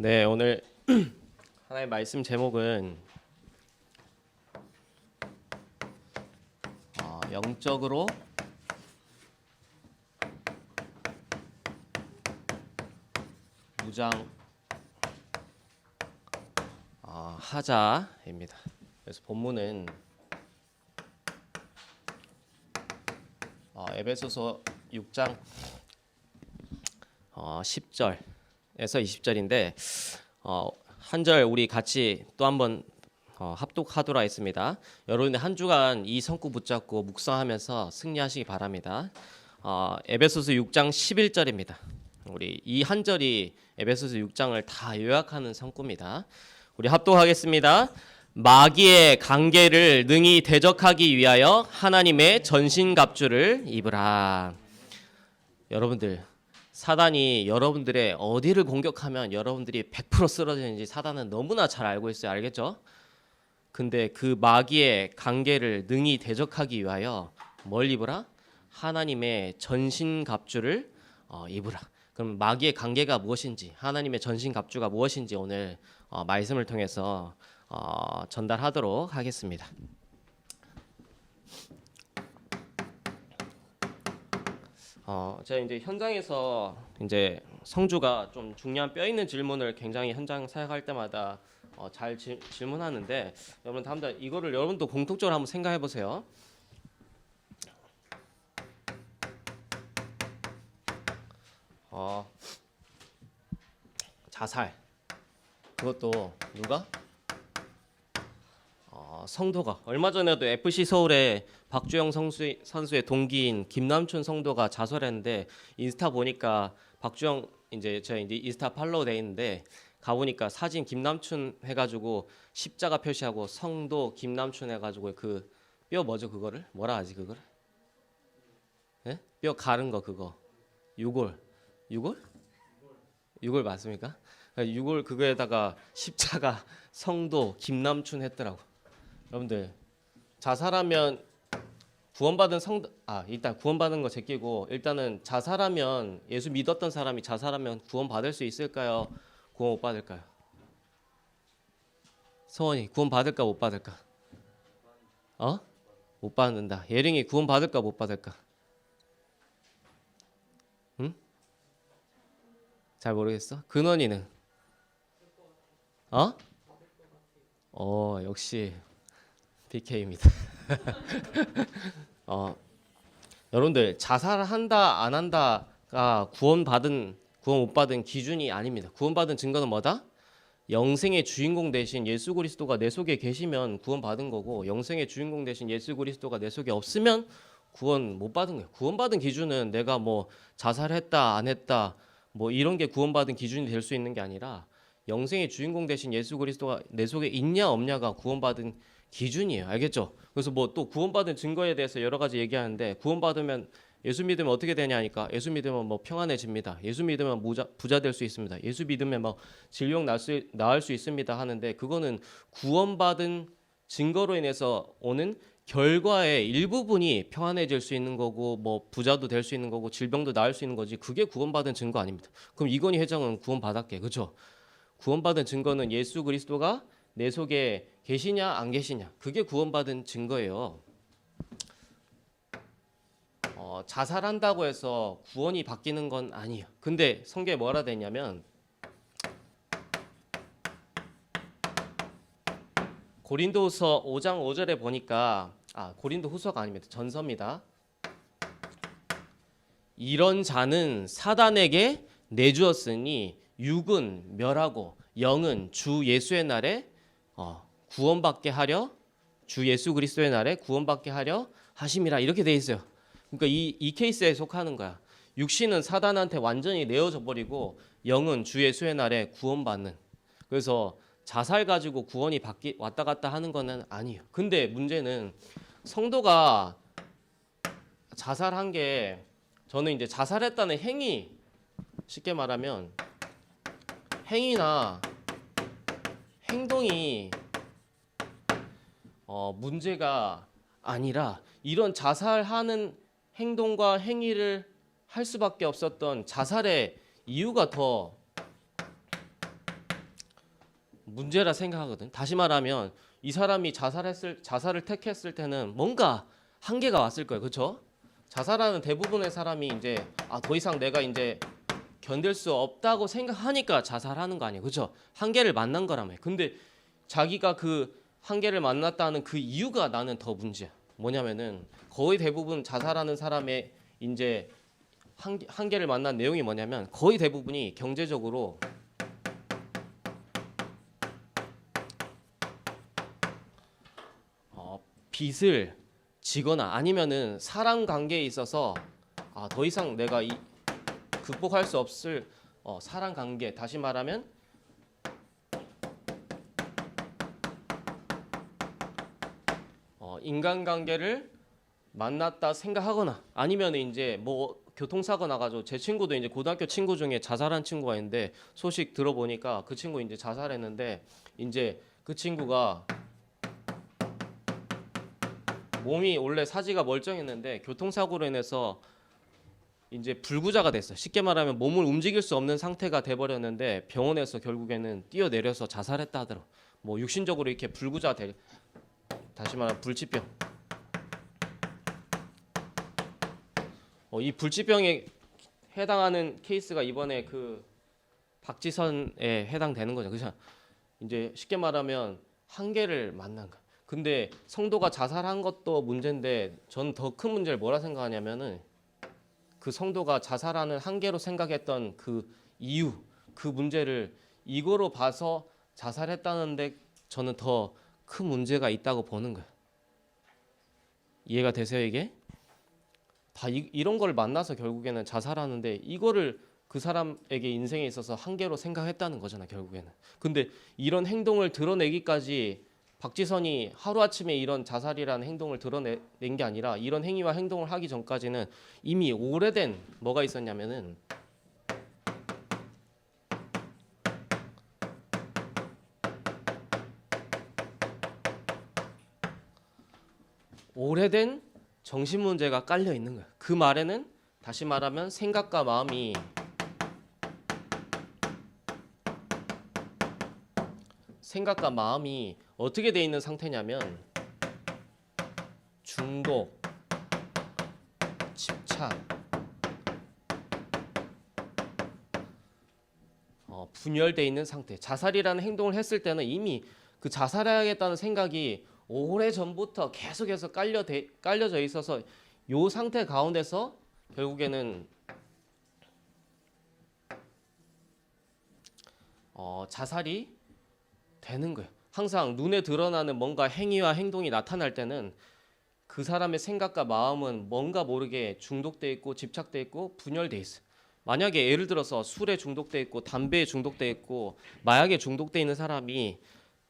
네, 오늘 하나의 말씀 제목은 영적으로 무장하자입니다. 그래서 본문은 에베소서 6장 10절에서 20절인데 한 절 우리 같이 또 한번 합독하도록 하겠습니다. 여러분들 한 주간 이 성구 붙잡고 묵상하면서 승리하시기 바랍니다. 에베소서 6장 11절입니다. 우리 이 한 절이 에베소서 6장을 다 요약하는 성구입니다. 우리 합독하겠습니다. 마귀의 관계를 능히 대적하기 위하여 하나님의 전신갑주를 입으라. 여러분들, 사단이 여러분들의 어디를 공격하면 여러분들이 100% 쓰러지는지 사단은 너무나 잘 알고 있어요. 알겠죠? 근데 그 마귀의 관계를 능히 대적하기 위하여 뭘 입으라? 하나님의 전신갑주를 입으라. 그럼 마귀의 관계가 무엇인지, 하나님의 전신갑주가 무엇인지 오늘 말씀을 통해서 전달하도록 하겠습니다. 제가 이제 현장에서 이제 성주가 좀 중요한 뼈 있는 질문을 굉장히 현장 사역할 때마다 잘 질문하는데, 여러분 다음날 이거를 여러분도 공통적으로 한번 생각해 보세요. 자살, 그것도 누가? 성도가. 얼마 전에도 FC 서울의 박주영 선수의 동기인 김남춘 성도가 자살했는데, 인스타 보니까 박주영 제가 인스타 팔로우 돼 있는데 가보니까 사진 김남춘 해가지고 십자가 표시하고 성도 김남춘 해가지고 그 뼈 뭐죠? 그거를 뭐라 하지? 그걸? 네? 뼈 가른 거 그거 유골 맞습니까? 유골 그거에다가 십자가 성도 김남춘 했더라고. 여러분들 자살하면 구원받은 성도 일단 구원받은 거 제끼고, 일단은 자살하면 예수 믿었던 사람이 자살하면 구원받을 수 있을까요? 구원 못 받을까요? 서원이 구원 받을까 못 받을까? 못 받는다. 예링이 구원 받을까 못 받을까? 응? 잘 모르겠어. 근원이는 역시 BK입니다. 여러분들 자살한다 안 한다가 구원 못 받은 기준이 아닙니다. 구원받은 증거는 뭐다? 영생의 주인공 대신 예수 그리스도가 내 속에 계시면 구원받은 거고, 영생의 주인공 대신 예수 그리스도가 내 속에 없으면 구원 못 받은 거예요. 구원받은 기준은 내가 뭐 자살했다 안 했다 뭐 이런 게 구원받은 기준이 될 수 있는 게 아니라, 영생의 주인공 대신 예수 그리스도가 내 속에 있냐 없냐가 구원받은 기준이에요. 알겠죠? 그래서 뭐 또 구원받은 증거에 대해서 여러 가지 얘기하는데, 구원받으면 예수 믿으면 어떻게 되냐니까, 예수 믿으면 뭐 평안해집니다. 예수 믿으면 부자 될 수 있습니다. 예수 믿으면 뭐 질병 나을 수 있습니다 하는데, 그거는 구원받은 증거로 인해서 오는 결과의 일부분이 평안해질 수 있는 거고, 뭐 부자도 될 수 있는 거고, 질병도 나을 수 있는 거지, 그게 구원받은 증거 아닙니다. 그럼 이건희 회장은 구원받았게, 그렇죠? 구원받은 증거는 예수 그리스도가 내 속에 계시냐 안 계시냐, 그게 구원받은 증거예요. 자살한다고 해서 구원이 바뀌는 건 아니에요. 근데 성경에 뭐라 돼 있냐면, 고린도후서 5장 5절에 보니까, 고린도후서가 아닙니다. 전서입니다. 이런 자는 사단에게 내주었으니 육은 멸하고 영은 주 예수의 날에 구원받게 하려, 주 예수 그리스도의 날에 구원받게 하려 하심이라, 이렇게 돼 있어요. 그러니까 이 케이스에 속하는 거야. 육신은 사단한테 완전히 내어져 버리고, 영은 주 예수의 날에 구원받는. 그래서 자살 가지고 구원이 왔다 갔다 하는 거는 아니에요. 근데 문제는 성도가 자살한 게, 저는 이제 자살했다는 행위, 쉽게 말하면 행위나 행동이 문제가 아니라, 이런 자살하는 행동과 행위를 할 수밖에 없었던 자살의 이유가 더 문제라 생각하거든. 다시 말하면 이 사람이 자살을 택했을 때는 뭔가 한계가 왔을 거예요. 그렇죠? 자살하는 대부분의 사람이 이제 더 이상 내가 이제 견딜 수 없다고 생각하니까 자살하는 거 아니에요. 그렇죠? 한계를 만난 거라며. 근데 자기가 그 한계를 만났다는 그 이유가 나는 더 문제야. 뭐냐면은 거의 대부분 자살하는 사람의 이제 한계를 만난 내용이 뭐냐면 거의 대부분이 경제적으로 빚을 지거나 아니면은 사람 관계에 있어서 더 이상 내가 극복할 수 없을 사람 관계, 다시 말하면 인간관계를 만났다 생각하거나 아니면 이제 뭐 교통사고 나가지고 제 친구도 이제 고등학교 친구 중에 자살한 친구가 있는데 소식 들어보니까 그 친구 이제 자살했는데 이제 그 친구가 몸이 원래 사지가 멀쩡했는데 교통사고로 인해서 이제 불구자가 됐어. 쉽게 말하면 몸을 움직일 수 없는 상태가 돼버렸는데 병원에서 결국에는 뛰어내려서 자살했다 하더라고. 뭐 육신적으로 이렇게 불구자 될, 다시 말하면 불치병. 이 불치병에 해당하는 케이스가 이번에 그 박지선에 해당되는 거죠. 그죠? 이제 쉽게 말하면 한계를 만난 거. 근데 성도가 자살한 것도 문제인데 전 더 큰 문제를 뭐라 생각하냐면은 그 성도가 자살하는 한계로 생각했던 그 이유, 그 문제를 이거로 봐서 자살했다는데 저는 더 큰 문제가 있다고 보는 거예요. 이해가 되세요 이게? 다 이런 걸 만나서 결국에는 자살하는데 이거를 그 사람에게 인생에 있어서 한계로 생각했다는 거잖아 결국에는. 근데 이런 행동을 드러내기까지 박지선이 하루아침에 이런 자살이라는 행동을 드러낸 게 아니라 이런 행위와 행동을 하기 전까지는 이미 오래된 뭐가 있었냐면은 오래된 정신 문제가 깔려 있는 거야. 그 말에는 다시 말하면 생각과 마음이 어떻게 돼 있는 상태냐면 중독, 집착, 분열돼 있는 상태. 자살이라는 행동을 했을 때는 이미 그 자살해야겠다는 생각이 오래 전부터 계속해서 깔려져 있어서 요 상태 가운데서 결국에는 자살이 되는 거예요. 항상 눈에 드러나는 뭔가 행위와 행동이 나타날 때는 그 사람의 생각과 마음은 뭔가 모르게 중독돼 있고 집착돼 있고 분열돼 있어. 만약에 예를 들어서 술에 중독돼 있고 담배에 중독돼 있고 마약에 중독돼 있는 사람이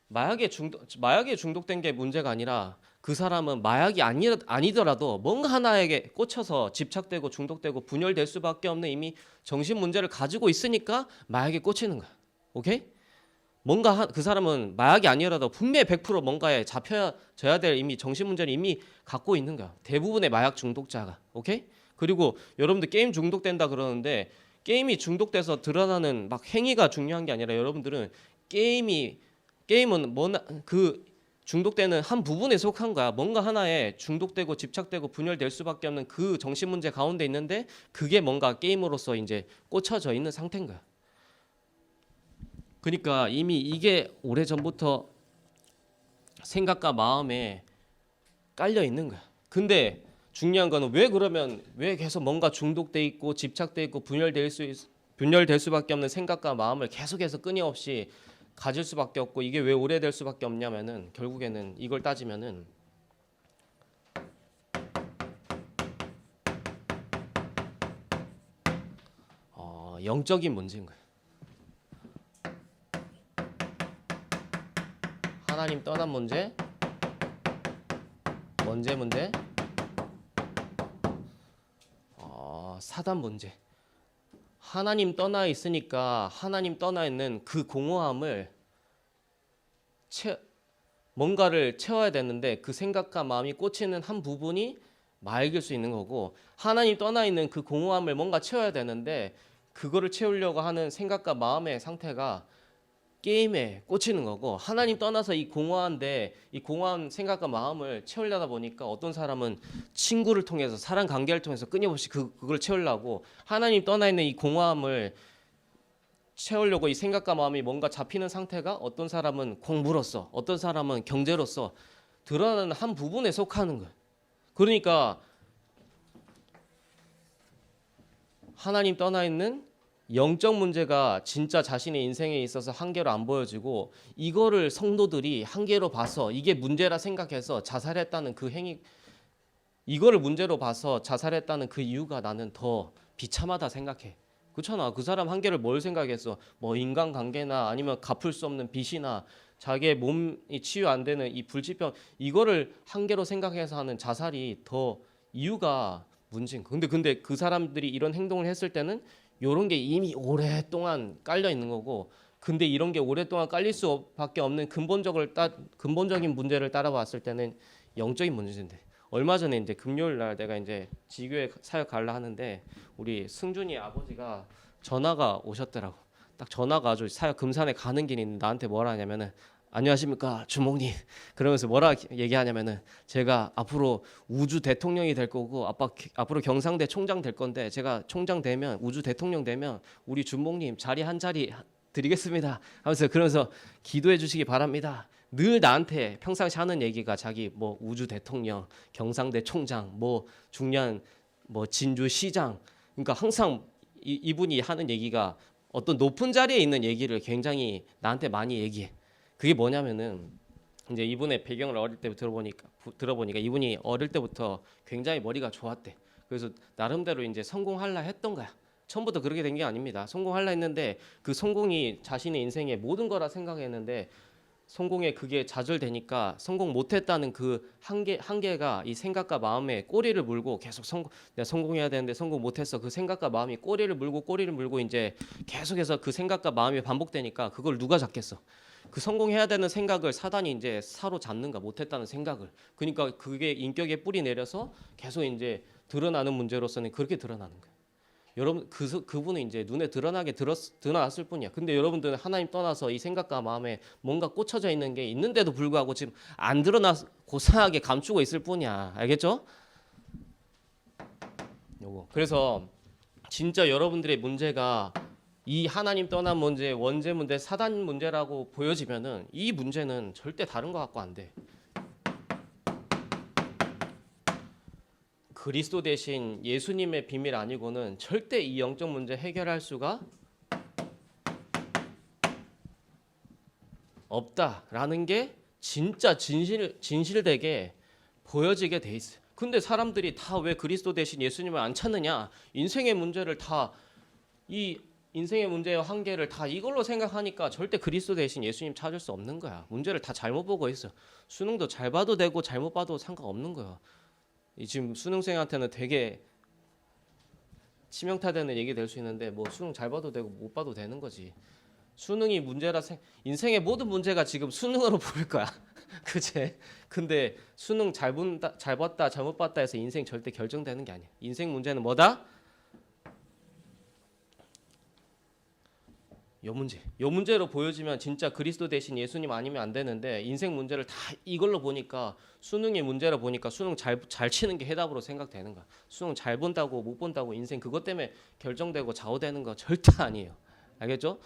마약에 중독된 게 문제가 아니라 그 사람은 마약이 아니더라도 뭔가 하나에게 꽂혀서 집착되고 중독되고 분열될 수밖에 없는 이미 정신 문제를 가지고 있으니까 마약에 꽂히는 거야. 오케이? 뭔가 그 사람은 마약이 아니더라도 분명히 100% 뭔가에 잡혀져야 될 이미 정신 문제를 이미 갖고 있는 거야. 대부분의 마약 중독자가. 오케이? 그리고 여러분들 게임 중독된다 그러는데 게임이 중독돼서 드러나는 막 행위가 중요한 게 아니라 여러분들은 게임은 그 중독되는 한 부분에 속한 거야. 뭔가 하나에 중독되고 집착되고 분열될 수밖에 없는 그 정신 문제 가운데 있는데 그게 뭔가 게임으로서 이제 꽂혀져 있는 상태인 거야. 그러니까 이미 이게 오래전부터 생각과 마음에 깔려 있는 거야. 근데 중요한 거는 왜 계속 뭔가 중독돼 있고 집착돼 있고 분열될 수밖에 없는 생각과 마음을 계속해서 끊임없이 가질 수밖에 없고 이게 왜 오래될 수밖에 없냐면은 결국에는 이걸 따지면은 영적인 문제인 거예요. 하나님 떠난 문제, 문제, 사단 문제. 하나님 떠나 있으니까 하나님 떠나 있는 그 공허함을 뭔가를 채워야 되는데 그 생각과 마음이 꽂히는 한 부분이 마약일 수 있는 거고 하나님 떠나 있는 그 공허함을 뭔가 채워야 되는데 그거를 채우려고 하는 생각과 마음의 상태가 게임에 꽂히는 거고, 하나님 떠나서 이 공허한데 이 공허한 생각과 마음을 채우려다 보니까 어떤 사람은 친구를 통해서 사람 관계를 통해서 끊임없이 그걸 채우려고 하나님 떠나 있는 이 공허함을 채우려고 이 생각과 마음이 뭔가 잡히는 상태가 어떤 사람은 공부로서 어떤 사람은 경제로서 드러나는 한 부분에 속하는 거예요. 그러니까 하나님 떠나 있는 영적 문제가 진짜 자신의 인생에 있어서 한계로 안 보여지고 이거를 성도들이 한계로 봐서 이게 문제라 생각해서 자살했다는 그 행위, 이거를 문제로 봐서 자살했다는 그 이유가 나는 더 비참하다 생각해. 그렇잖아. 그 사람 한계를 뭘 생각했어? 뭐 인간관계나 아니면 갚을 수 없는 빚이나 자기의 몸이 치유 안 되는 이 불치병, 이거를 한계로 생각해서 하는 자살이 더 이유가 문제인 거야. 근데 그 사람들이 이런 행동을 했을 때는 이런 게 이미 오랫동안 깔려 있는 거고, 근데 이런 게 오랫동안 깔릴 수밖에 없는 근본적인 문제를 따라봤을 때는 영적인 문제인데, 얼마 전에 이제 금요일 날 내가 이제 지교회 사역 가려 하는데 우리 승준이 아버지가 전화가 오셨더라고. 딱 전화가 아주 사역 금산에 가는 길이 있는데 나한테 뭐라 하냐면은, 안녕하십니까 주목님, 그러면서 뭐라 얘기하냐면은, 제가 앞으로 우주 대통령이 될 거고 앞으로 경상대 총장 될 건데, 제가 총장 되면 우주 대통령 되면 우리 주목님 자리 한 자리 드리겠습니다 하면서, 그러면서 기도해 주시기 바랍니다. 늘 나한테 평상시 하는 얘기가 자기 뭐 우주 대통령, 경상대 총장, 뭐 중요한 뭐 진주 시장, 그러니까 항상 이분이 하는 얘기가 어떤 높은 자리에 있는 얘기를 굉장히 나한테 많이 얘기해. 그게 뭐냐면은, 이제 이분의 배경을 어릴 때 들어보니까 이분이 어릴 때부터 굉장히 머리가 좋았대. 그래서 나름대로 이제 성공하려 했던 거야. 처음부터 그렇게 된 게 아닙니다. 성공하려 했는데 그 성공이 자신의 인생의 모든 거라 생각했는데, 성공에 그게 좌절되니까 성공 못했다는 그 한계가 이 생각과 마음에 꼬리를 물고 계속 내가 성공해야 되는데 성공 못했어. 그 생각과 마음이 꼬리를 물고 이제 계속해서 그 생각과 마음이 반복되니까 그걸 누가 잡겠어? 그 성공해야 되는 생각을 사단이 이제 사로잡는가, 못했다는 생각을. 그러니까 그게 인격에 뿌리 내려서 계속 이제 드러나는 문제로서는 그렇게 드러나는 거예요. 여러분 그분은 이제 눈에 드러났을 뿐이야. 근데 여러분들은 하나님 떠나서 이 생각과 마음에 뭔가 꽂혀져 있는 게 있는데도 불구하고 지금 안 드러나 고상하게 감추고 있을 뿐이야. 알겠죠? 요거. 그래서 진짜 여러분들의 문제가 이 하나님 떠난 문제, 원죄 문제, 사단 문제라고 보여지면은 이 문제는 절대 다른 것 같고 안 돼. 그리스도 대신 예수님의 비밀 아니고는 절대 이 영적 문제 해결할 수가 없다라는 게 진짜 진실되게 보여지게 돼 있어요. 근데 사람들이 다 왜 그리스도 대신 예수님을 안 찾느냐? 인생의 문제를 다 이 인생의 문제와 한계를 다 이걸로 생각하니까 절대 그리스도 대신 예수님 찾을 수 없는 거야. 문제를 다 잘못 보고 있어. 수능도 잘 봐도 되고 잘못 봐도 상관없는 거야. 지금 수능생한테는 되게 치명타되는 얘기 될 수 있는데, 뭐 수능 잘 봐도 되고 못 봐도 되는 거지. 수능이 문제라 인생의 모든 문제가 지금 수능으로 보일 거야. 그제? 근데 수능 잘 봤다 잘못 봤다 해서 인생 절대 결정되는 게 아니야. 인생 문제는 뭐다? 요 문제로 보여지면 진짜 그리스도 대신 예수님 아니면 안 되는데, 인생 문제를 다 이걸로 보니까, 수능의 문제로 보니까 수능 잘 치는 게 해답으로 생각되는 거야. 수능 잘 본다고 못 본다고 인생 그것 때문에 결정되고 좌우되는 거 절대 아니에요. 알겠죠?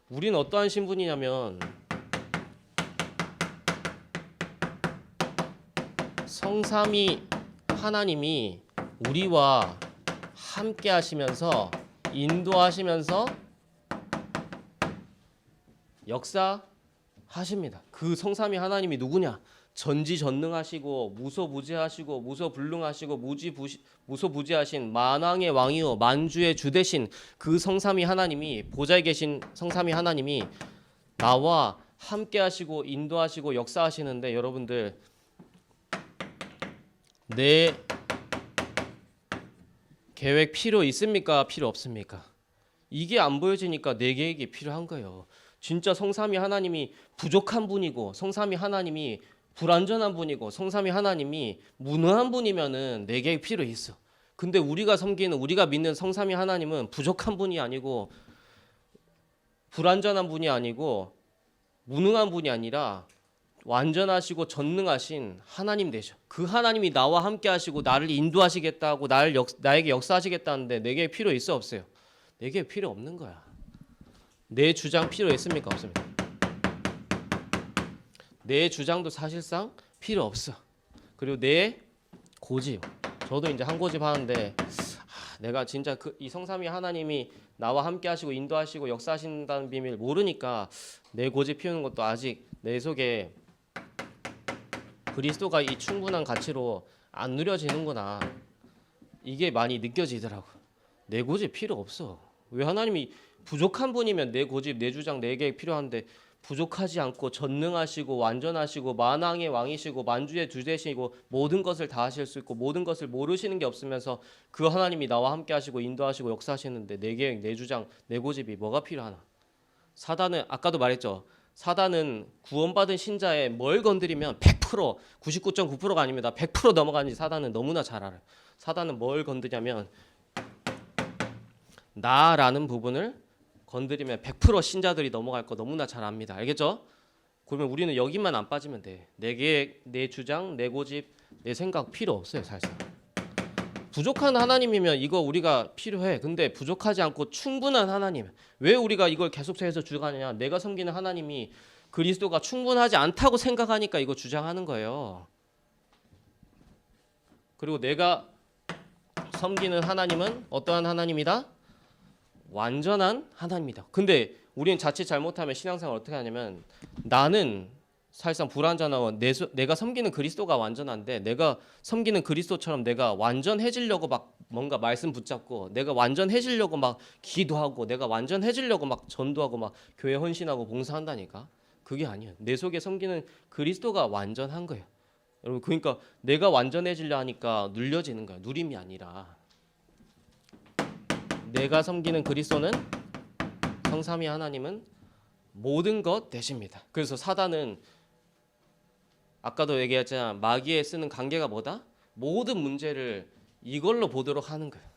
우리는 어떠한 신분이냐면 성삼위 하나님이 우리와 함께 하시면서 인도하시면서 역사하십니다. 그 성삼위 하나님이 누구냐? 전지전능하시고 무소부재하시고 무소불능하시고 무소부재하신 만왕의 왕이요 만주의 주 되신 그 성삼위 하나님이, 보좌에 계신 성삼위 하나님이 나와 함께 하시고 인도하시고 역사하시는데, 여러분들 내 계획 필요 있습니까? 필요 없습니까? 이게 안 보여지니까 내 계획이 필요한 거예요. 진짜 성삼위 하나님이 부족한 분이고, 성삼위 하나님이 불완전한 분이고, 성삼위 하나님이 무능한 분이면은 내 계획 필요 있어. 근데 우리가 믿는 성삼위 하나님은 부족한 분이 아니고 불완전한 분이 아니고 무능한 분이 아니라 완전하시고 전능하신 하나님 되셔. 그 하나님이 나와 함께 하시고 나를 인도하시겠다고 나에게 역사하시겠다는데 내게 필요 있어 없어요? 내게 필요 없는 거야. 내 주장 필요 있습니까? 없습니까? 내 주장도 사실상 필요 없어. 그리고 내 고집. 저도 이제 한 고집 하는데 내가 진짜 이 성삼위 하나님이 나와 함께 하시고 인도하시고 역사하신다는 비밀 모르니까 내 고집 피우는 것도 아직 내 속에 그리스도가 이 충분한 가치로 안 누려지는구나. 이게 많이 느껴지더라고. 내 고집 필요 없어. 왜 하나님이 부족한 분이면 내 고집, 내 주장, 내 계획 필요한데 부족하지 않고 전능하시고 완전하시고 만왕의 왕이시고 만주의 주제시고 모든 것을 다 하실 수 있고 모든 것을 모르시는 게 없으면서 그 하나님이 나와 함께 하시고 인도하시고 역사하시는데 내 계획, 내 주장, 내 고집이 뭐가 필요하나? 사단은 아까도 말했죠. 사단은 구원받은 신자의 뭘 건드리면 100% 99.9%가 아닙니다. 100% 넘어가는지 사단은 너무나 잘 알아요. 사단은 뭘 건드냐면 나라는 부분을 건드리면 100% 신자들이 넘어갈 거 너무나 잘 압니다. 알겠죠? 그러면 우리는 여기만 안 빠지면 돼. 내 계획, 내 주장, 내 고집, 내 생각 필요 없어요. 사실상. 부족한 하나님이면 이거 우리가 필요해. 근데 부족하지 않고 충분한 하나님. 왜 우리가 이걸 계속해서 주장하냐? 내가 섬기는 하나님이 그리스도가 충분하지 않다고 생각하니까 이거 주장하는 거예요. 그리고 내가 섬기는 하나님은 어떠한 하나님이다? 완전한 하나님이다. 근데 우리는 자칫 잘못하면 신앙생활 어떻게 하냐면 나는 사실상 불완전하고 내가 섬기는 그리스도가 완전한데 내가 섬기는 그리스도처럼 내가 완전해지려고 막 뭔가 말씀 붙잡고 내가 완전해지려고 막 기도하고 내가 완전해지려고 막 전도하고 막 교회 헌신하고 봉사한다니까. 그게 아니야. 내 속에 섬기는 그리스도가 완전한 거예요. 여러분 그러니까 내가 완전해지려 하니까 눌려지는 거야. 누림이 아니라. 내가 섬기는 그리스도는 성삼위 하나님은 모든 것 되십니다. 그래서 사단은 아까도 얘기했잖아. 마귀에 쓰는 관계가 뭐다? 모든 문제를 이걸로 보도록 하는 거예요.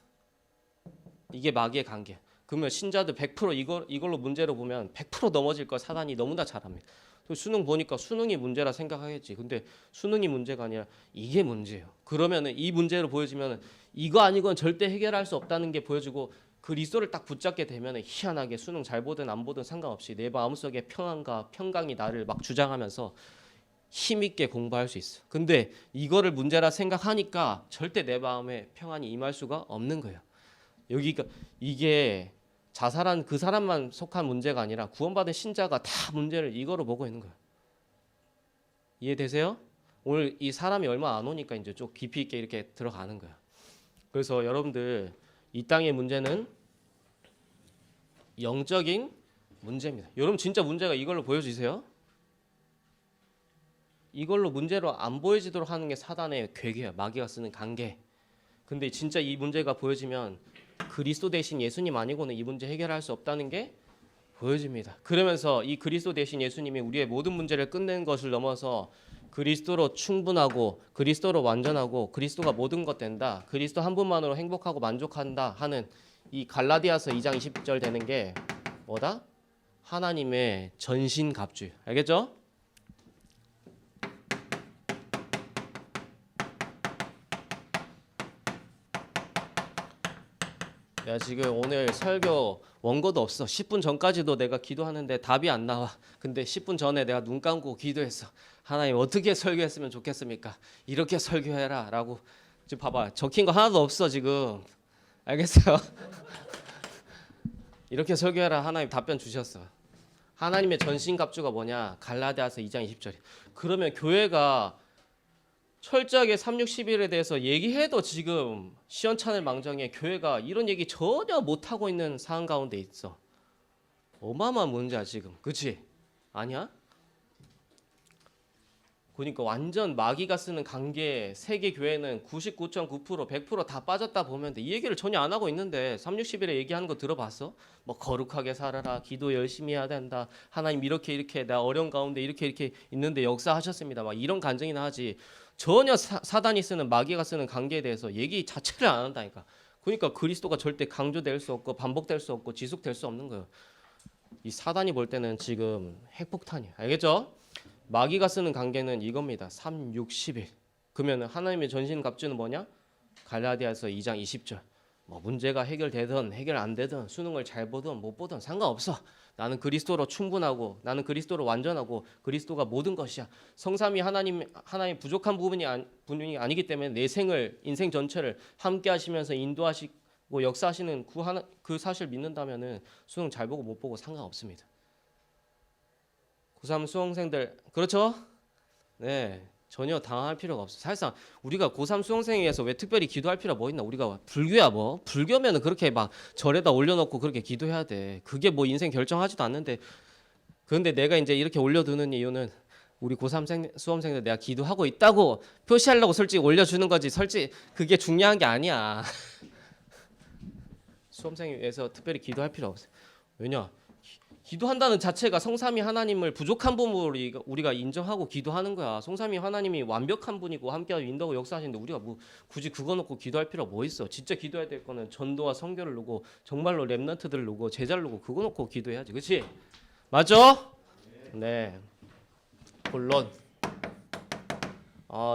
이게 마귀의 관계. 그러면 신자들 100% 이걸로 문제로 보면 100% 넘어질 걸 사단이 너무나 잘합니다. 수능 보니까 수능이 문제라 생각하겠지. 근데 수능이 문제가 아니라 이게 문제예요. 그러면은 이 문제로 보여지면 이거 아니고는 절대 해결할 수 없다는 게 보여지고 그리스도를 딱 붙잡게 되면 희한하게 수능 잘 보든 안 보든 상관없이 내 마음속에 평안과 평강이 나를 막 주장하면서 힘있게 공부할 수 있어. 근데 이거를 문제라 생각하니까 절대 내 마음에 평안이 임할 수가 없는 거예요. 여기가 이게 자살한 그 사람만 속한 문제가 아니라 구원받은 신자가 다 문제를 이거로 보고 있는 거예요. 이해되세요? 오늘 이 사람이 얼마 안 오니까 이제 좀 깊이 있게 이렇게 들어가는 거야. 그래서 여러분들 이 땅의 문제는 영적인 문제입니다. 여러분 진짜 문제가 이걸로 보여지세요? 이걸로 문제로 안 보여지도록 하는 게 사단의 괴계야. 마귀가 쓰는 관계. 근데 진짜 이 문제가 보여지면 그리스도 대신 예수님 아니고는 이 문제 해결할 수 없다는 게 보여집니다. 그러면서 이 그리스도 대신 예수님이 우리의 모든 문제를 끝낸 것을 넘어서 그리스도로 충분하고 그리스도로 완전하고 그리스도가 모든 것 된다. 그리스도 한 분만으로 행복하고 만족한다 하는 이 갈라디아서 2장 20절 되는 게 뭐다? 하나님의 전신갑주. 알겠죠? 내가 지금 오늘 설교 원고도 없어. 10분 전까지도 내가 기도하는데 답이 안 나와. 근데 10분 전에 내가 눈 감고 기도했어. 하나님 어떻게 설교했으면 좋겠습니까? 이렇게 설교해라 라고. 지금 봐봐. 적힌 거 하나도 없어 지금. 알겠어요? 이렇게 설교해라. 하나님 답변 주셨어. 하나님의 전신갑주가 뭐냐? 갈라디아서 2장 20절. 그러면 교회가 철저하게 3,6,11에 대해서 얘기해도 지금 시원찮을 망정에 교회가 이런 얘기 전혀 못하고 있는 상황 가운데 있어. 어마어마한 문제야 지금. 그치? 아니야? 그러니까 완전 마귀가 쓰는 관계 세계 교회는 99.9% 100%다 빠졌다 보면 돼. 이 얘기를 전혀 안 하고 있는데 3,6,11에 얘기하는 거 들어봤어? 뭐 거룩하게 살아라. 기도 열심히 해야 된다. 하나님 이렇게 나 어려운 가운데 이렇게 있는데 역사하셨습니다. 막 이런 간증이나 하지. 전혀 사단이 쓰는 마귀가 쓰는 관계에 대해서 얘기 자체를 안 한다니까. 그러니까 그리스도가 절대 강조될 수 없고 반복될 수 없고 지속될 수 없는 거예요. 이 사단이 볼 때는 지금 핵폭탄이에요. 알겠죠? 마귀가 쓰는 관계는 이겁니다. 3, 6, 11. 그러면 하나님의 전신 갑주는 뭐냐? 갈라디아서 2장 20절. 뭐 문제가 해결되든 해결 안 되든 수능을 잘 보든 못 보든 상관없어. 나는 그리스도로 충분하고 나는 그리스도로 완전하고 그리스도가 모든 것이야. 성삼위 하나님 부족한 부분이 아니기 때문에 내 인생 전체를 함께 하시면서 인도하시고 역사하시는 그 사실 믿는다면은 수능 잘 보고 못 보고 상관없습니다. 고3 수험생들 그렇죠? 네. 전혀 당황할 필요가 없어. 사실상 우리가 고3 수험생에 의해서 왜 특별히 기도할 필요가 뭐 있나? 우리가 불교야 뭐. 불교면은 그렇게 막 절에다 올려놓고 그렇게 기도해야 돼. 그게 뭐 인생 결정하지도 않는데. 그런데 내가 이제 이렇게 올려두는 이유는 우리 고3 수험생들 내가 기도하고 있다고 표시하려고 솔직히 올려주는 거지. 솔직히 그게 중요한 게 아니야. 수험생에 의해서 특별히 기도할 필요 없어. 왜냐? 기도한다는 자체가 성삼위 하나님을 부족한 부분으로 우리가 인정하고 기도하는 거야. 성삼위 하나님이 완벽한 분이고 함께하고 인도하고 역사하시는데 우리가 뭐 굳이 그거 놓고 기도할 필요가 뭐 있어. 진짜 기도해야 될 거는 전도와 선교를 놓고 정말로 렘넌트들을 놓고 제자를 놓고 그거 놓고 기도해야지. 그렇지? 맞죠? 네. 본론.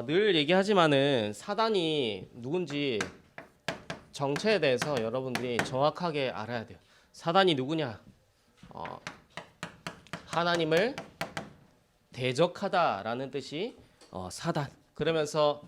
늘 얘기하지만은 사단이 누군지 정체에 대해서 여러분들이 정확하게 알아야 돼요. 사단이 누구냐? 하나님을 대적하다라는 뜻이 사단. 그러면서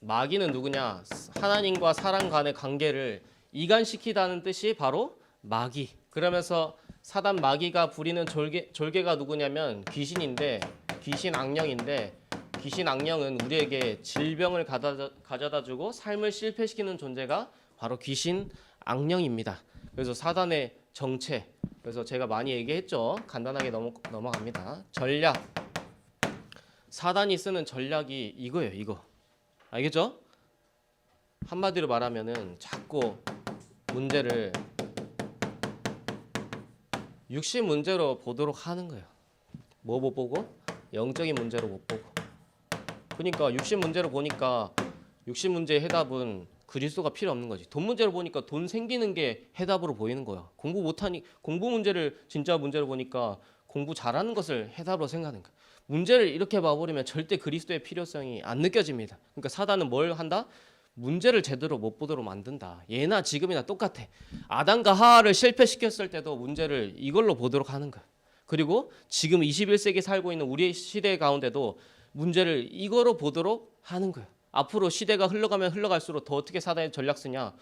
마귀는 누구냐? 하나님과 사람 간의 관계를 이간시키다는 뜻이 바로 마귀. 그러면서 사단 마귀가 부리는 졸개가 누구냐면 귀신인데 귀신 악령인데 귀신 악령은 우리에게 질병을 가져다주고 삶을 실패시키는 존재가 바로 귀신 악령입니다. 그래서 사단의 정체. 그래서 제가 많이 얘기했죠. 간단하게 넘어갑니다. 전략. 사단이 쓰는 전략이 이거예요. 이거. 알겠죠? 한마디로 말하면은 자꾸 문제를 육신 문제로 보도록 하는 거예요. 뭐 못 보고? 영적인 문제로 못 보고. 그러니까 육신 문제로 보니까 육신 문제의 해답은 그리스도가 필요 없는 거지. 돈 문제로 보니까 돈 생기는 게 해답으로 보이는 거야. 공부 문제를 진짜 문제로 보니까 공부 잘하는 것을 해답으로 생각하는 거야. 문제를 이렇게 봐버리면 절대 그리스도의 필요성이 안 느껴집니다. 그러니까 사단은 뭘 한다? 문제를 제대로 못 보도록 만든다. 예나 지금이나 똑같아. 아담과 하와를 실패시켰을 때도 문제를 이걸로 보도록 하는 거야. 그리고 지금 21세기 살고 있는 우리의 시대 가운데도 문제를 이거로 보도록 하는 거야. 앞으로 시대가 흘러가면 흘러갈수록 더 어떻게 사단의 전략 쓰냐?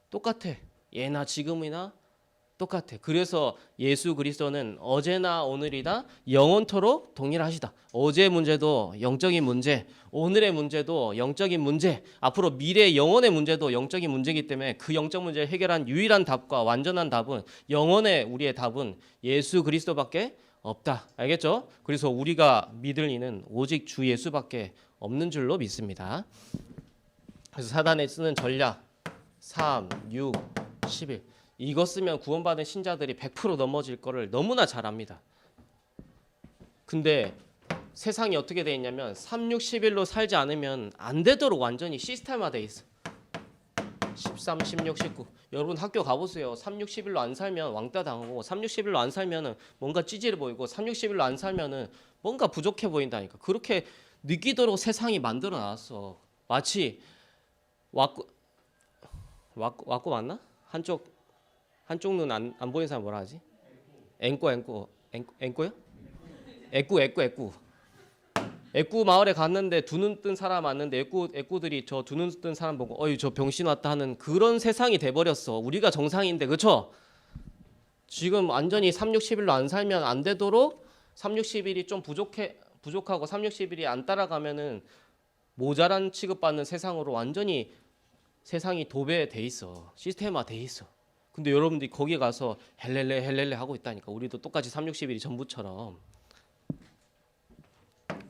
똑같아. 예나 지금이나 똑같아. 그래서 예수 그리스도는 어제나 오늘이나 영원토록 동일하시다. 어제의 문제도 영적인 문제, 오늘의 문제도 영적인 문제, 앞으로 미래의 영혼의 문제도 영적인 문제이기 때문에 그 영적 문제를 해결한 유일한 답과 완전한 답은 영혼의 우리의 답은 예수 그리스도밖에 없다. 알겠죠? 그래서 우리가 믿을 이는 오직 주 예수밖에 없는 줄로 믿습니다. 그래서 사단에 쓰는 전략 3, 6, 11 이거 쓰면 구원받은 신자들이 100% 넘어질 거를 너무나 잘 압니다. 근데 세상이 어떻게 돼 있냐면 3, 6, 11로 살지 않으면 안 되도록 완전히 시스템화돼 있어. 13, 16, 19 여러분 학교 가보세요. 3, 6, 11로 안 살면 왕따 당하고 3, 6, 11로 안 살면은 뭔가 찌질해 보이고 3, 6, 11로 안 살면은 뭔가 부족해 보인다니까. 그렇게 느끼도록 세상이 만들어 놨어. 마치 왁구 맞나? 한쪽 눈 안 보이는 사람 뭐라 하지? 앵꼬요? 애꾸 마을에 갔는데 두 눈 뜬 사람 왔는데 애꾸들이 저 두 눈 뜬 사람 보고 어이 저 병신 왔다 하는 그런 세상이 돼버렸어. 우리가 정상인데 그렇죠? 지금 완전히 3, 6, 11로 안 살면 안 되도록 3, 6, 11이 좀 부족하고 3, 6, 11이 안 따라가면은 모자란 취급받는 세상으로 완전히 세상이 도배돼 있어. 시스템화 돼 있어. 근데 여러분들이 거기 가서 헬렐레 하고 있다니까. 우리도 똑같이 3, 6, 11이 전부처럼.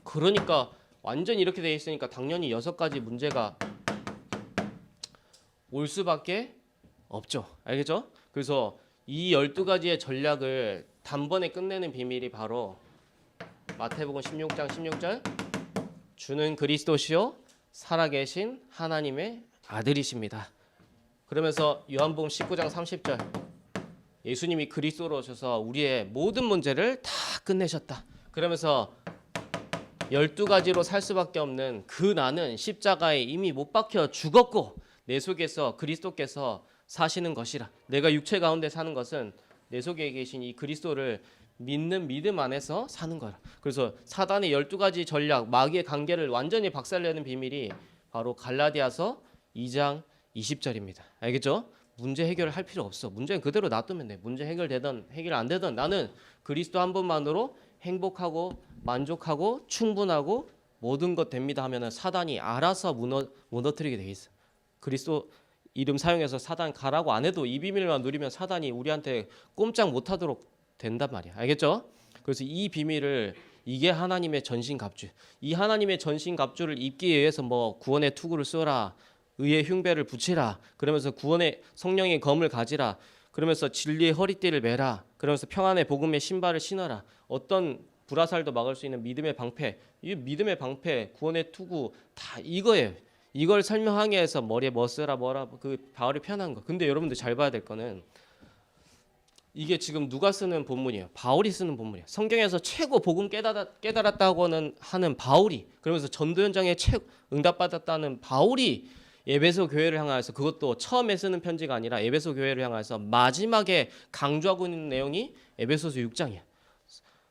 그러니까 완전히 이렇게 돼 있으니까 당연히 6가지 문제가 올 수밖에 없죠. 알겠죠? 그래서 이 12가지의 전략을 단번에 끝내는 비밀이 바로 마태복음 16장 16절 주는 그리스도시요 살아계신 하나님의 아들이십니다. 그러면서 요한복음 19장 30절 예수님이 그리스도로 오셔서 우리의 모든 문제를 다 끝내셨다. 그러면서 12가지로 살 수밖에 없는 그 나는 십자가에 이미 못 박혀 죽었고 내 속에서 그리스도께서 사시는 것이라. 내가 육체 가운데 사는 것은 내 속에 계신 이 그리스도를 믿는 믿음 안에서 사는 거라. 그래서 사단의 12가지 전략, 마귀의 관계를 완전히 박살내는 비밀이 바로 갈라디아서 2장 20절입니다. 알겠죠? 문제 해결을 할 필요 없어. 문제는 그대로 놔두면 돼. 문제 해결되든 해결 안 되든 나는 그리스도 한 분만으로 행복하고 만족하고 충분하고 모든 것 됩니다 하면은 사단이 알아서 무너뜨리게 돼 있어. 그리스도 이름 사용해서 사단 가라고 안 해도 이 비밀만 누리면 사단이 우리한테 꼼짝 못하도록 된단 말이야. 알겠죠? 그래서 이 비밀을 이게 하나님의 전신갑주. 이 하나님의 전신갑주를 입기 위해서 뭐 구원의 투구를 써라. 의의 흉배를 붙이라. 그러면서 구원의 성령의 검을 가지라. 그러면서 진리의 허리띠를 매라. 그러면서 평안의 복음의 신발을 신어라. 어떤 불화살도 막을 수 있는 믿음의 방패. 이 믿음의 방패, 구원의 투구 다 이거예요. 이걸 설명하기 위해서 머리에 뭐 쓰라 뭐라 그 바울이 편한 거. 근데 여러분들 잘 봐야 될 거는 이게 지금 누가 쓰는 본문이에요? 바울이 쓰는 본문이에요. 성경에서 최고 복음 깨달았다고는 하는 바울이, 그러면서 전도 현장에 응답받았다는 바울이 에베소 교회를 향하여서, 그것도 처음에 쓰는 편지가 아니라 에베소 교회를 향하여서 마지막에 강조하고 있는 내용이 에베소서 6장이야.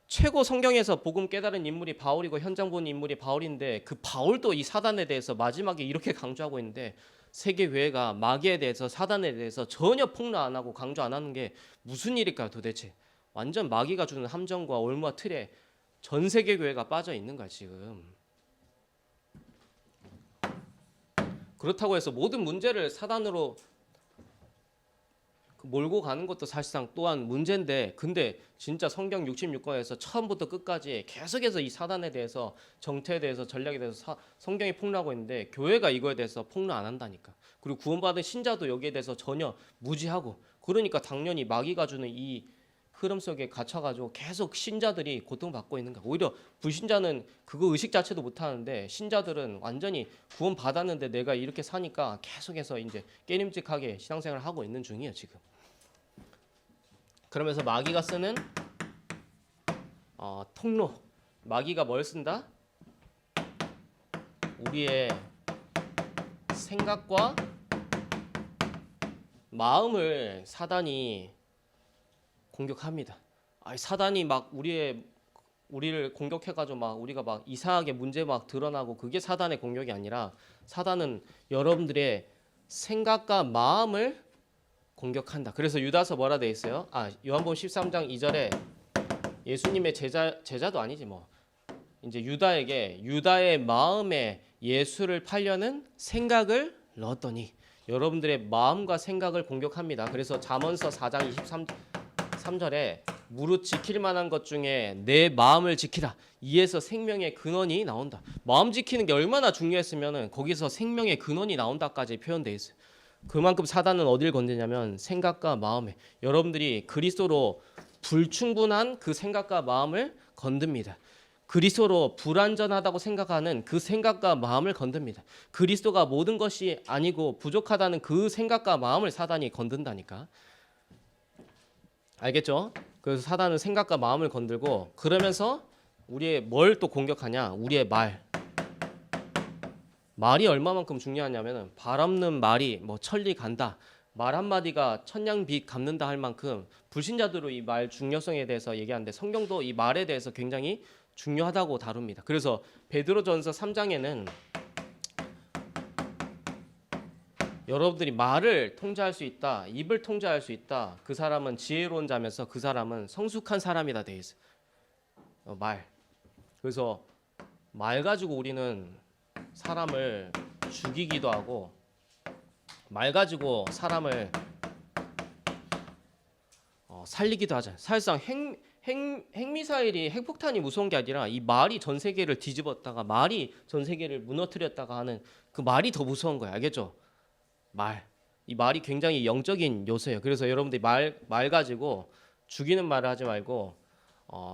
최고 성경에서 복음 깨달은 인물이 바울이고 현장 본 인물이 바울인데 그 바울도 이 사단에 대해서 마지막에 이렇게 강조하고 있는데 세계 교회가 마귀에 대해서 사단에 대해서 전혀 폭로 안 하고 강조 안 하는 게 무슨 일일까요 도대체? 완전 마귀가 주는 함정과 올무와 틀에 전 세계 교회가 빠져 있는 거야 지금. 그렇다고 해서 모든 문제를 사단으로 몰고 가는 것도 사실상 또한 문제인데, 근데 진짜 성경 66권에서 처음부터 끝까지 계속해서 이 사단에 대해서, 정태에 대해서, 전략에 대해서 성경이 폭로하고 있는데 교회가 이거에 대해서 폭로 안 한다니까. 그리고 구원받은 신자도 여기에 대해서 전혀 무지하고, 그러니까 당연히 마귀가 주는 이 흐름 속에 갇혀가지고 계속 신자들이 고통받고 있는 거야. 오히려 불신자는 그거 의식 자체도 못하는데 신자들은 완전히 구원 받았는데 내가 이렇게 사니까 계속해서 이제 깨림직하게 신앙생활을 하고 있는 중이에요 지금. 그러면서 마귀가 쓰는 통로, 마귀가 뭘 쓴다? 우리의 생각과 마음을 사단이 공격합니다. 사단이 막 우리를 공격해가지고 막 우리가 막 이상하게 문제 막 드러나고, 그게 사단의 공격이 아니라 사단은 여러분들의 생각과 마음을 공격한다. 그래서 유다서 뭐라 돼 있어요? 요한복음 13장 2절에 예수님의 제자도 아니지 뭐, 이제 유다에게 유다의 마음에 예수를 팔려는 생각을 넣었더니, 여러분들의 마음과 생각을 공격합니다. 그래서 잠언서 4장 23절에 무릇 지킬 만한 것 중에 내 마음을 지키라. 이에서 생명의 근원이 나온다. 마음 지키는 게 얼마나 중요했으면은 거기서 생명의 근원이 나온다까지 표현돼 있어요. 그만큼 사단은 어딜 건드냐면 생각과 마음에, 여러분들이 그리스도로 불충분한 그 생각과 마음을 건듭니다. 그리스도로 불완전하다고 생각하는 그 생각과 마음을 건듭니다. 그리스도가 모든 것이 아니고 부족하다는 그 생각과 마음을 사단이 건든다니까. 알겠죠? 그래서 사단은 생각과 마음을 건들고, 그러면서 우리의 뭘 또 공격하냐? 우리의 말이 얼마만큼 중요하냐면은 바람는 말이 뭐 천리 간다, 말 한마디가 천냥빚 갚는다 할 만큼 불신자들로 이 말 중요성에 대해서 얘기하는데, 성경도 이 말에 대해서 굉장히 중요하다고 다룹니다. 그래서 베드로전서 3장에는 여러분들이 말을 통제할 수 있다, 입을 통제할 수 있다, 그 사람은 지혜로운 자면서 그 사람은 성숙한 사람이다 돼 있어. 말. 그래서 말 가지고 우리는 사람을 죽이기도 하고, 말 가지고 사람을 살리기도 하잖아요. 사실상 핵미사일이, 핵폭탄이 무서운 게 아니라 이 말이 전 세계를 뒤집었다가 말이 전 세계를 무너뜨렸다가 하는 그 말이 더 무서운 거예요. 알겠죠? 이 말이 굉장히 영적인 요소예요. 그래서 여러분들이 말 가지고 죽이는 말을 하지 말고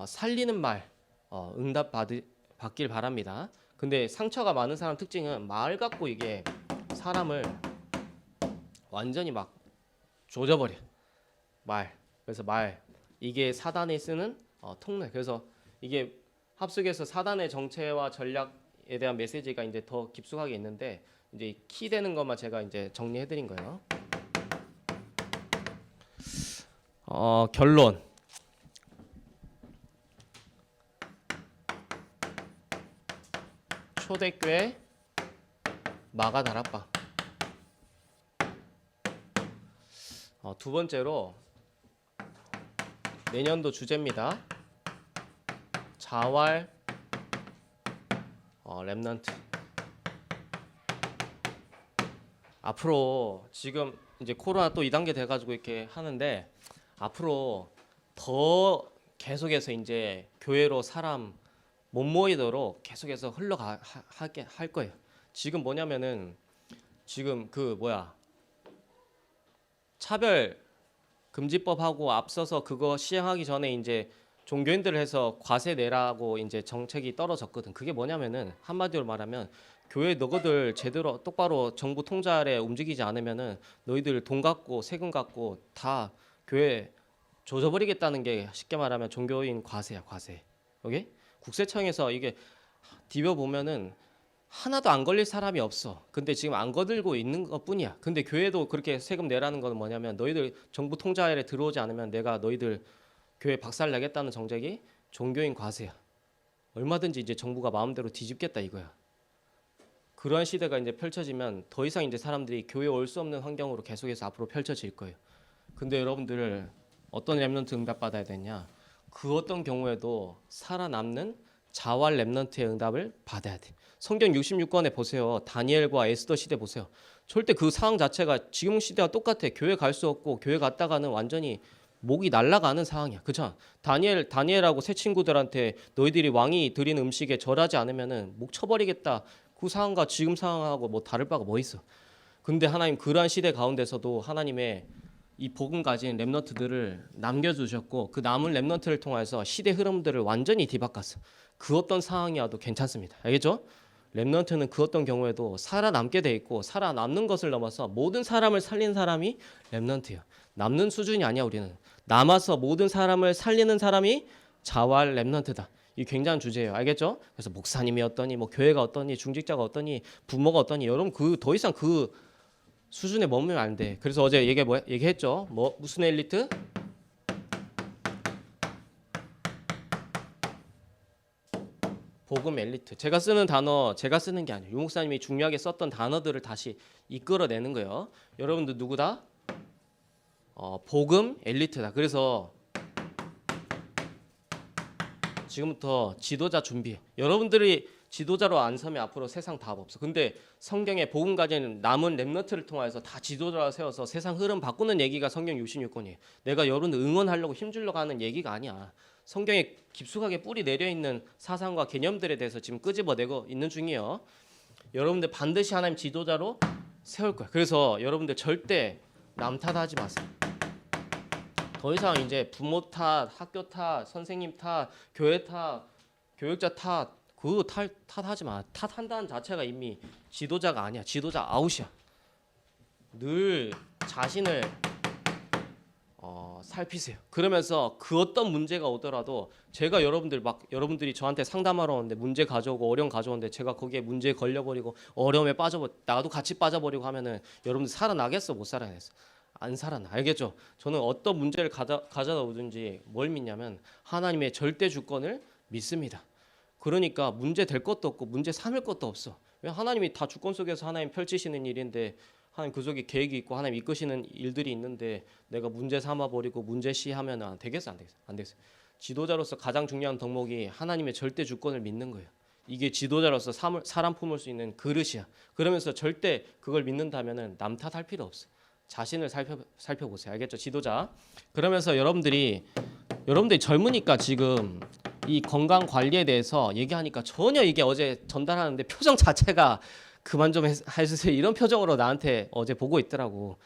살리는 말 응답 받길 바랍니다. 근데 상처가 많은 사람 특징은 말 갖고 이게 사람을 완전히 막 조져버려. 말. 그래서 말 이게 사단이 쓰는 통례. 그래서 이게 합숙에서 사단의 정체와 전략에 대한 메시지가 이제 더 깊숙하게 있는데 이제 키 되는 것만 제가 이제 정리해 드린 거예요. 결론. 초대교회 마가 다락방. 두 번째로 내년도 주제입니다. 자활 렘넌트. 앞으로 지금 이제 코로나 또 2단계 돼가지고 이렇게 하는데 앞으로 더 계속해서 이제 교회로 사람 못 모이도록 계속해서 하게 할 거예요. 지금 뭐냐면은 지금 차별 금지법하고 앞서서 그거 시행하기 전에 이제 종교인들을 해서 과세 내라고 이제 정책이 떨어졌거든. 그게 뭐냐면은 한마디로 말하면 교회 너희들 제대로 똑바로 정부 통제 아래 움직이지 않으면은 너희들 돈 갖고 세금 갖고 다 교회 조져버리겠다는 게 쉽게 말하면 종교인 과세야, 과세. 오케이? 국세청에서 이게 디벼 보면은 하나도 안 걸릴 사람이 없어. 근데 지금 안 거들고 있는 것뿐이야. 근데 교회도 그렇게 세금 내라는 건 뭐냐면 너희들 정부 통제 아래 들어오지 않으면 내가 너희들 교회 박살 내겠다는 정책이 종교인 과세야. 얼마든지 이제 정부가 마음대로 뒤집겠다 이거야. 그러한 시대가 이제 펼쳐지면 더 이상 이제 사람들이 교회에 올 수 없는 환경으로 계속해서 앞으로 펼쳐질 거예요. 근데 여러분들 어떤 렘넌트 응답받아야 되냐? 그 어떤 경우에도 살아남는 자활 렘넌트의 응답을 받아야 돼. 성경 66권에 보세요. 다니엘과 에스더 시대 보세요. 절대 그 상황 자체가 지금 시대와 똑같아. 교회 갈 수 없고 교회 갔다가는 완전히 목이 날아가는 상황이야. 그죠? 다니엘하고 새 친구들한테 너희들이 왕이 드린 음식에 절하지 않으면은 목 쳐버리겠다. 그 상황과 지금 상황하고 뭐 다를 바가 뭐 있어. 근데 하나님 그러한 시대 가운데서도 하나님의 이 복음 가진 렘넌트들을 남겨주셨고 그 남은 렘넌트를 통해서 시대 흐름들을 완전히 뒤바꿨어. 그 어떤 상황이어도 괜찮습니다. 알겠죠? 렘넌트는 그 어떤 경우에도 살아남게 돼 있고 살아남는 것을 넘어서 모든 사람을 살린 사람이 렘넌트예요. 남는 수준이 아니야. 우리는 남아서 모든 사람을 살리는 사람이 자활 렘넌트다. 이 굉장한 주제예요. 알겠죠? 그래서 목사님이 어떠니 뭐 교회가 어떠니 중직자가 어떠니 부모가 어떠니 여러분 그 더 이상 그 수준에 머물면 안 돼. 그래서 어제 얘기했죠. 무슨 엘리트? 복음 엘리트. 제가 쓰는 게 아니에요. 유 목사님이 중요하게 썼던 단어들을 다시 이끌어내는 거예요. 여러분들 누구다? 복음 엘리트다. 그래서 지금부터 지도자 준비해. 여러분들이 지도자로 안 서면 앞으로 세상 답 없어. 근데 성경에 복음 가진 남은 렘넌트를 통해서 다 지도자로 세워서 세상 흐름 바꾸는 얘기가 성경 66권이에요. 내가 여러분들 응원하려고 힘주려고 하는 얘기가 아니야. 성경에 깊숙하게 뿌리 내려 있는 사상과 개념들에 대해서 지금 끄집어내고 있는 중이에요. 여러분들 반드시 하나님 지도자로 세울 거야. 그래서 여러분들 절대 남 탓하지 마세요. 더 이상 이제 부모 탓, 학교 탓, 선생님 탓, 교회 탓, 교육자 탓 그거 탓하지 마. 탓한다는 자체가 이미 지도자가 아니야. 지도자 아웃이야. 늘 자신을 살피세요. 그러면서 그 어떤 문제가 오더라도 제가 여러분들이 저한테 상담하러 오는데 문제 가져오고 어려움 가져오는데 제가 거기에 문제에 걸려버리고 어려움에 나도 같이 빠져버리고 하면은 여러분들 살아나겠어? 못 살아나겠어? 안 살아나. 알겠죠? 저는 어떤 문제를 가져다 오든지 뭘 믿냐면 하나님의 절대 주권을 믿습니다. 그러니까 문제 될 것도 없고 문제 삼을 것도 없어. 왜 하나님이 다 주권 속에서 하나님 펼치시는 일인데 하나님 그 속에 계획이 있고 하나님 이끄시는 일들이 있는데 내가 문제 삼아 버리고 문제 시하면 안 되겠어? 안 되겠어. 지도자로서 가장 중요한 덕목이 하나님의 절대 주권을 믿는 거예요. 이게 지도자로서 사람 품을 수 있는 그릇이야. 그러면서 절대 그걸 믿는다면은 남 탓할 필요 없어. 자신을 살펴보세요. 알겠죠? 지도자. 그러면서 여러분들이 젊으니까 지금 이 건강 관리에 대해서 얘기하니까 전혀 이게 어제 전달하는데 표정 자체가 그만 좀 해주세요. 이런 표정으로 나한테 어제 보고 있더라고.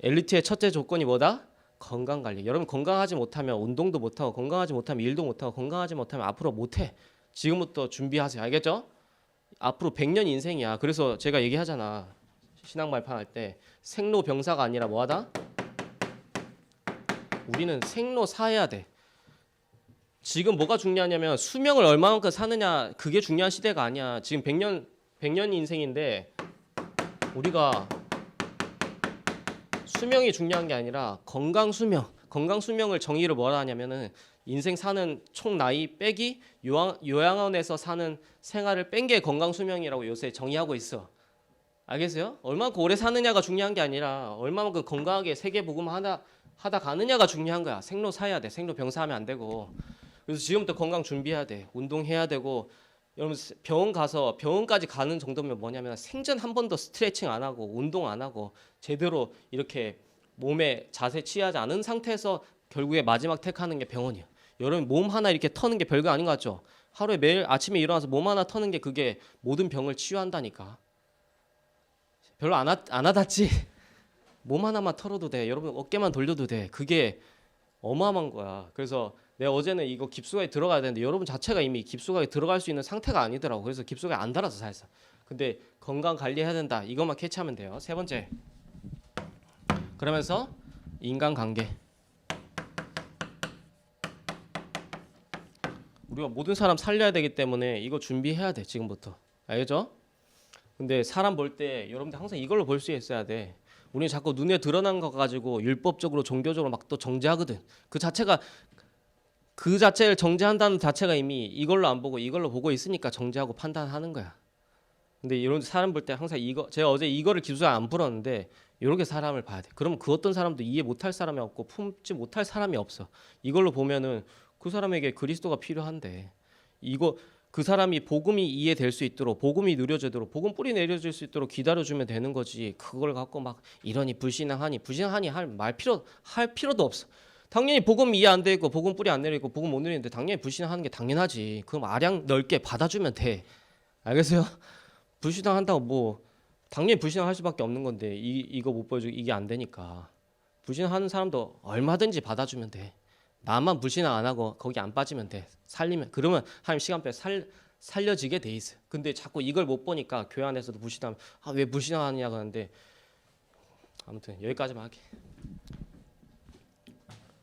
엘리트의 첫째 조건이 뭐다? 건강 관리. 여러분 건강하지 못하면 운동도 못하고 건강하지 못하면 일도 못하고 건강하지 못하면 앞으로 못해. 지금부터 준비하세요. 알겠죠? 앞으로 100년 인생이야. 그래서 제가 얘기하잖아. 신앙 발판할 때 생로병사가 아니라 뭐하다? 우리는 생로 사야 돼. 지금 뭐가 중요하냐면 수명을 얼마만큼 사느냐, 그게 중요한 시대가 아니야. 지금 100년 인생인데 우리가 수명이 중요한 게 아니라 건강 수명을 정의를 뭐라 하냐면은 인생 사는 총 나이 빼기 요양원에서 사는 생활을 뺀 게 건강 수명이라고 요새 정의하고 있어. 알겠어요? 얼마만큼 오래 사느냐가 중요한 게 아니라 얼마만큼 건강하게 세계 복음 하다 가느냐가 중요한 거야. 생로 사야 돼. 생로 병사하면 안 되고. 그래서 지금부터 건강 준비해야 돼. 운동해야 되고. 여러분 병원 가서 병원까지 가는 정도면 뭐냐면 생전 한 번도 스트레칭 안 하고 운동 안 하고 제대로 이렇게 몸에 자세 취하지 않은 상태에서 결국에 마지막 택하는 게 병원이야. 여러분 몸 하나 이렇게 터는 게 별거 아닌 것 같죠? 하루에 매일 아침에 일어나서 몸 하나 터는 게 그게 모든 병을 치유한다니까. 별로 안 하다치. 몸 하나만 털어도 돼. 여러분 어깨만 돌려도 돼. 그게 어마어마한 거야. 그래서 내가 어제는 이거 깊숙하게 들어가야 되는데 여러분 자체가 이미 깊숙하게 들어갈 수 있는 상태가 아니더라고. 그래서 깊숙하게 안 달아서 살살. 근데 건강 관리해야 된다. 이것만 캐치하면 돼요. 세 번째. 그러면서 인간관계. 우리가 모든 사람 살려야 되기 때문에 이거 준비해야 돼. 지금부터. 알겠죠? 근데 사람 볼 때 여러분들 항상 이걸로 볼 수 있어야 돼. 우리는 자꾸 눈에 드러난 거 가지고 율법적으로 종교적으로 막 또 정죄하거든. 그 자체를 정죄한다는 자체가 이미 이걸로 안 보고 이걸로 보고 있으니까 정죄하고 판단하는 거야. 근데 이런 사람 볼 때 항상 제가 어제 이거를 기술을 안 풀었는데 이렇게 사람을 봐야 돼. 그러면 그 어떤 사람도 이해 못할 사람이 없고 품지 못할 사람이 없어. 이걸로 보면은 그 사람에게 그리스도가 필요한데 그 사람이 복음이 이해될 수 있도록 복음이 누려지도록 복음 뿌리 내려질 수 있도록 기다려주면 되는 거지. 그걸 갖고 막 이러니 불신앙하니 할 필요도 없어. 당연히 복음 이해 안 되고 복음 뿌리 안 내리고 복음 못 누리는데 당연히 불신앙하는 게 당연하지. 그럼 아량 넓게 받아주면 돼. 알겠어요? 불신앙한다고 뭐 당연히 불신앙할 수밖에 없는 건데 이거 못 보여주고 이게 안 되니까 불신앙하는 사람도 얼마든지 받아주면 돼. 나만 불신앙 안 하고 거기 안 빠지면 돼. 그러면 하나님 시간표에 살려지게 돼 있어. 근데 자꾸 이걸 못 보니까 교회 안에서도 불신하면 왜 불신앙하느냐고 하는데 아무튼 여기까지만 할게.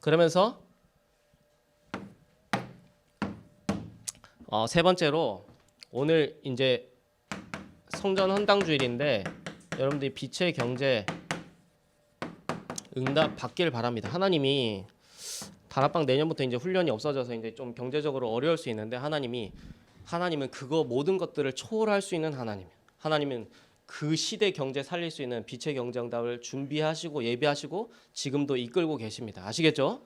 그러면서 세 번째로 오늘 이제 성전 헌당 주일인데 여러분들이 빛의 경제 응답 받기를 바랍니다. 하나님이 다락방 내년부터 이제 훈련이 없어져서 이제 좀 경제적으로 어려울 수 있는데 하나님은 그거 모든 것들을 초월할 수 있는 하나님. 하나님은 그 시대 경제 살릴 수 있는 빛의 경제 응답을 준비하시고 예비하시고 지금도 이끌고 계십니다. 아시겠죠?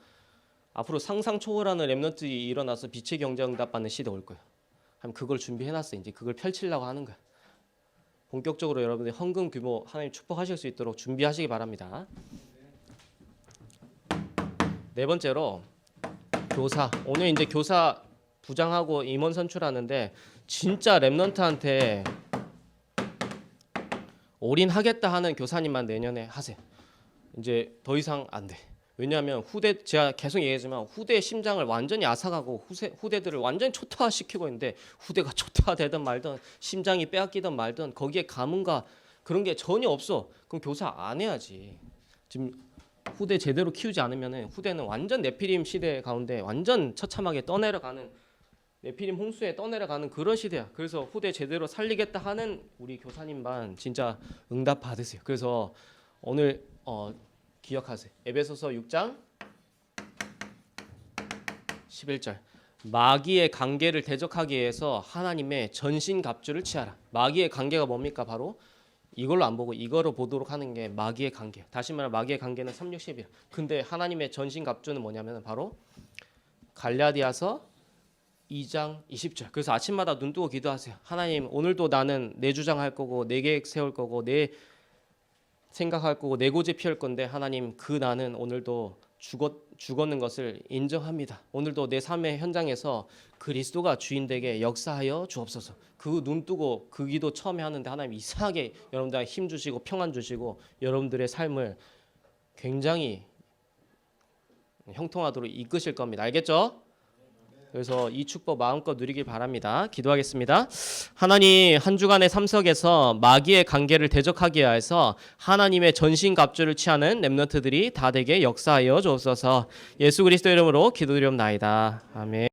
앞으로 상상 초월하는 렘넌트 일어나서 빛의 경제 응답 받는 시대 올 거예요. 그걸 준비해놨어. 이제 그걸 펼치려고 하는 거야. 본격적으로 여러분들이 헌금 규모 하나님 축복하실 수 있도록 준비하시기 바랍니다. 네 번째로 교사. 오늘 이제 교사 부장하고 임원 선출하는데 진짜 렘넌트한테 올인하겠다 하는 교사님만 내년에 하세요. 이제 더 이상 안 돼. 왜냐하면 제가 계속 얘기하지만 후대의 심장을 완전히 앗아가고 후대들을 완전히 초토화시키고 있는데 후대가 초토화되든 말든 심장이 빼앗기든 말든 거기에 감흥과 그런 게 전혀 없어. 그럼 교사 안 해야지. 지금 후대 제대로 키우지 않으면 후대는 완전 네피림 시대 가운데 완전 처참하게 떠내려가는 네피림 홍수에 떠내려가는 그런 시대야. 그래서 후대 제대로 살리겠다 하는 우리 교사님만 진짜 응답 받으세요. 그래서 오늘 기억하세요. 에베소서 6장 11절 마귀의 관계를 대적하기 위해서 하나님의 전신갑주를 취하라. 마귀의 관계가 뭡니까? 바로 이걸로 안 보고 이거로 보도록 하는 게 마귀의 관계. 다시 말해 마귀의 관계는 360이야. 근데 하나님의 전신갑주는 뭐냐면 바로 갈라디아서 2장 20절. 그래서 아침마다 눈 뜨고 기도하세요. 하나님 오늘도 나는 내 주장할 거고 내 계획 세울 거고 내 생각할 거고 내 고집 피울 건데 하나님 그 나는 오늘도 죽었는 것을 인정합니다. 오늘도 내 삶의 현장에서 그리스도가 주인되게 역사하여 주옵소서. 그 눈 뜨고 그 기도 처음에 하는데 하나님 이상하게 여러분들 힘 주시고 평안 주시고 여러분들의 삶을 굉장히 형통하도록 이끄실 겁니다. 알겠죠? 그래서 이 축복 마음껏 누리길 바랍니다. 기도하겠습니다. 하나님, 한 주간의 삶 속에서 마귀의 관계를 대적하기 위해서 하나님의 전신갑주를 취하는 렘넌트들이 다 되게 역사하여 주옵소서. 예수 그리스도 이름으로 기도드리옵나이다. 아멘.